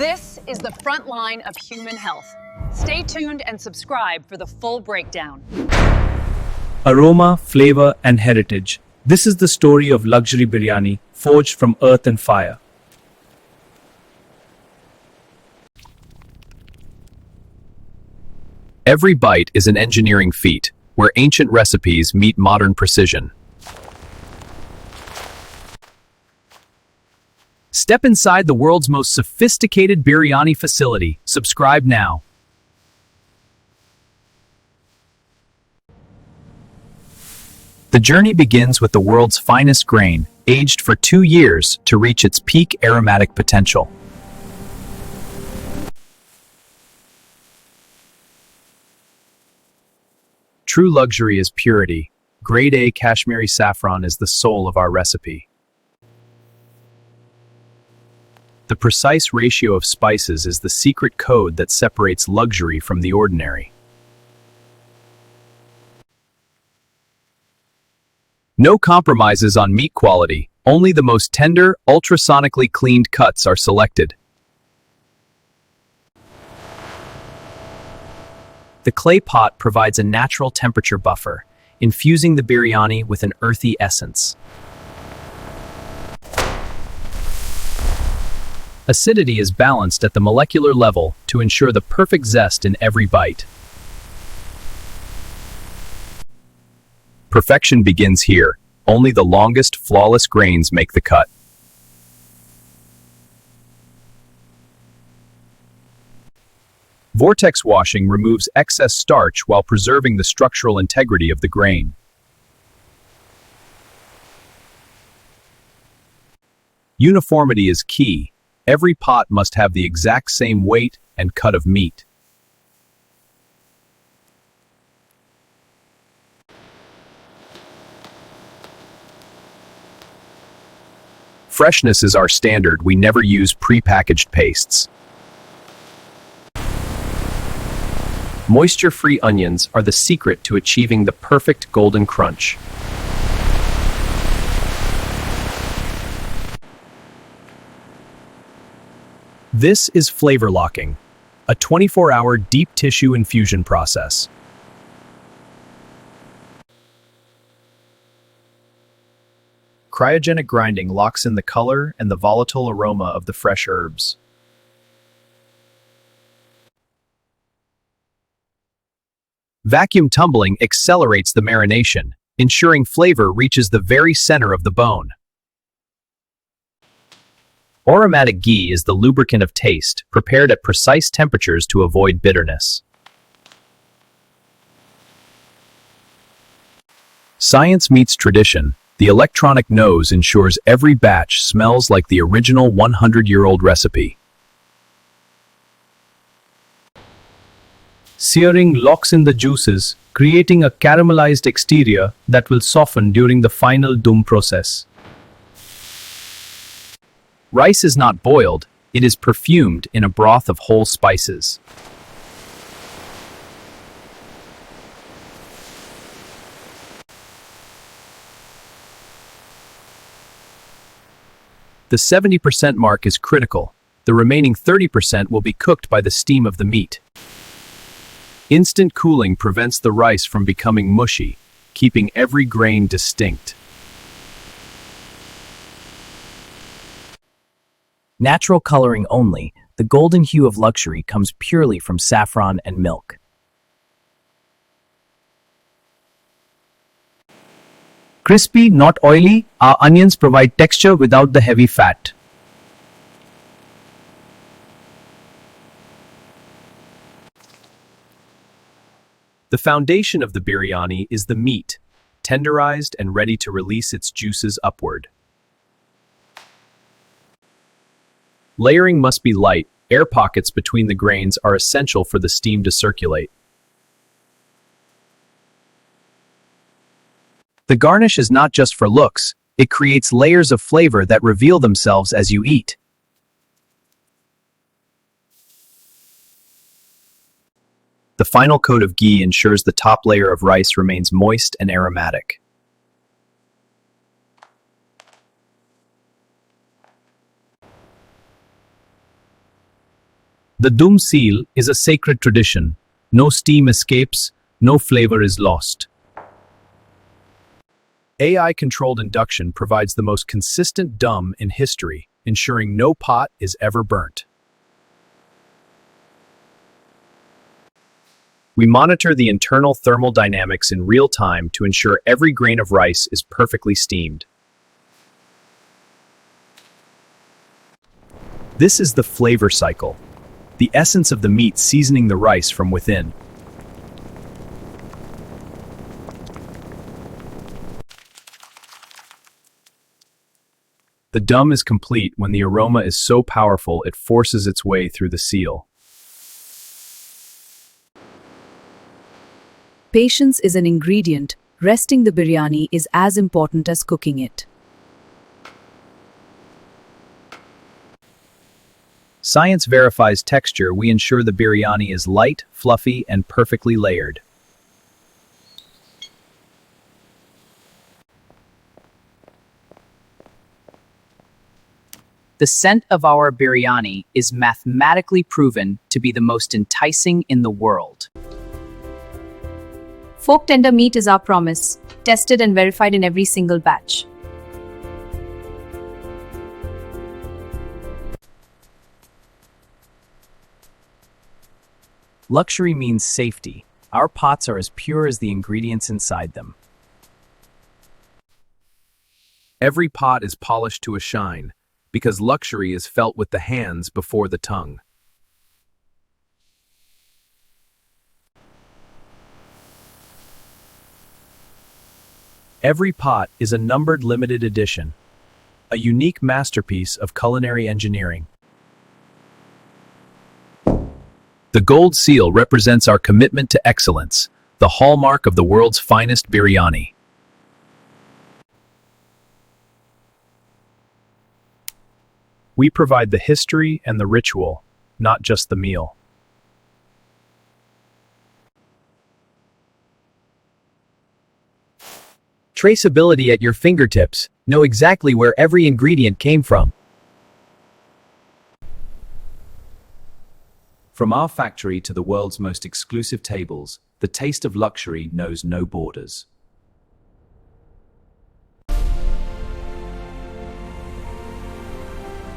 This is the front line of human health. Stay tuned and subscribe for the full breakdown. Aroma, flavor, and heritage. This is the story of luxury biryani forged from earth and fire. Every bite is an engineering feat, where ancient recipes meet modern precision. Step inside the world's most sophisticated biryani facility. Subscribe now. The journey begins with the world's finest grain, aged for 2 years to reach its peak aromatic potential. True luxury is purity. Grade A Kashmiri saffron is the soul of our recipe. The precise ratio of spices is the secret code that separates luxury from the ordinary. No compromises on meat quality, only the most tender, ultrasonically cleaned cuts are selected. The clay pot provides a natural temperature buffer, infusing the biryani with an earthy essence. Acidity is balanced at the molecular level to ensure the perfect zest in every bite. Perfection begins here. Only the longest, flawless grains make the cut. Vortex washing removes excess starch while preserving the structural integrity of the grain. Uniformity is key. Every pot must have the exact same weight and cut of meat. Freshness is our standard. We never use pre-packaged pastes. Moisture-free onions are the secret to achieving the perfect golden crunch. This is flavor locking, a 24-hour deep tissue infusion process. Cryogenic grinding locks in the color and the volatile aroma of the fresh herbs. Vacuum tumbling accelerates the marination, ensuring flavor reaches the very center of the bone. Aromatic ghee is the lubricant of taste, prepared at precise temperatures to avoid bitterness. Science meets tradition. The electronic nose ensures every batch smells like the original 100-year-old recipe. Searing locks in the juices, creating a caramelized exterior that will soften during the final dum process. Rice is not boiled, it is perfumed in a broth of whole spices. The 70% mark is critical. The remaining 30% will be cooked by the steam of the meat. Instant cooling prevents the rice from becoming mushy, keeping every grain distinct. Natural coloring only, the golden hue of luxury comes purely from saffron and milk. Crispy, not oily, our onions provide texture without the heavy fat. The foundation of the biryani is the meat, tenderized and ready to release its juices upward. Layering must be light. Air pockets between the grains are essential for the steam to circulate. The garnish is not just for looks, it creates layers of flavor that reveal themselves as you eat. The final coat of ghee ensures the top layer of rice remains moist and aromatic. The dum seal is a sacred tradition. No steam escapes, no flavor is lost. AI-controlled induction provides the most consistent dum in history, ensuring no pot is ever burnt. We monitor the internal thermal dynamics in real time to ensure every grain of rice is perfectly steamed. This is the flavor cycle, the essence of the meat seasoning the rice from within. The dum is complete when the aroma is so powerful it forces its way through the seal. Patience is an ingredient. Resting the biryani is as important as cooking it. Science verifies texture. We ensure the biryani is light, fluffy, and perfectly layered. The scent of our biryani is mathematically proven to be the most enticing in the world. Fork tender meat is our promise, tested and verified in every single batch. Luxury means safety. Our pots are as pure as the ingredients inside them. Every pot is polished to a shine, because luxury is felt with the hands before the tongue. Every pot is a numbered limited edition, a unique masterpiece of culinary engineering. The gold seal represents our commitment to excellence, the hallmark of the world's finest biryani. We provide the history and the ritual, not just the meal. Traceability at your fingertips. Know exactly where every ingredient came from. From our factory to the world's most exclusive tables, the taste of luxury knows no borders.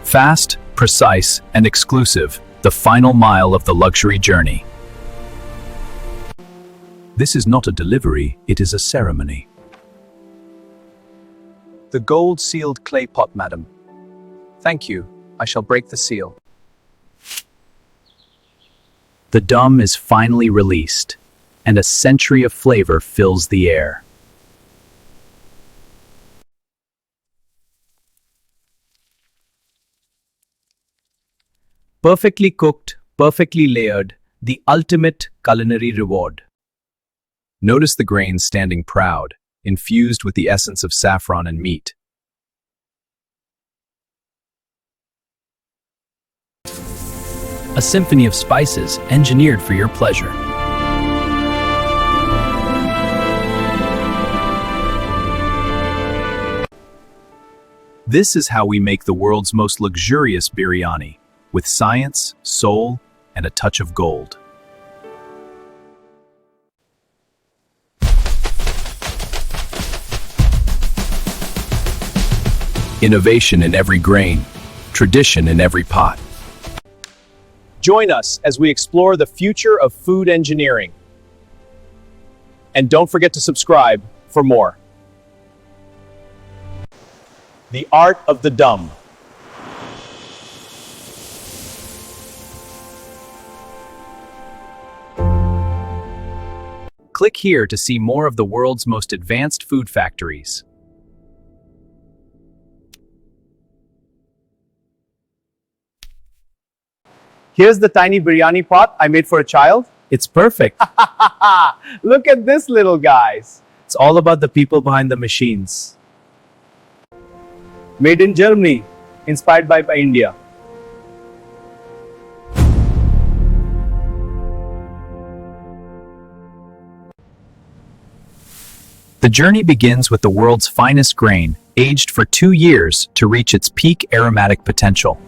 Fast, precise, and exclusive, the final mile of the luxury journey. This is not a delivery, it is a ceremony. The gold-sealed clay pot, madam. Thank you. I shall break the seal. The dum is finally released, and a century of flavor fills the air. Perfectly cooked, perfectly layered, the ultimate culinary reward. Notice the grains standing proud, infused with the essence of saffron and meat. A symphony of spices engineered for your pleasure. This is how we make the world's most luxurious biryani, with science, soul, and a touch of gold. Innovation in every grain, tradition in every pot. Join us as we explore the future of food engineering. And don't forget to subscribe for more. The art of the dum. Click here to see more of the world's most advanced food factories. Here's the tiny biryani pot I made for a child. It's perfect. Look at this little guys. It's all about the people behind the machines. Made in Germany, inspired by India. The journey begins with the world's finest grain, aged for 2 years to reach its peak aromatic potential.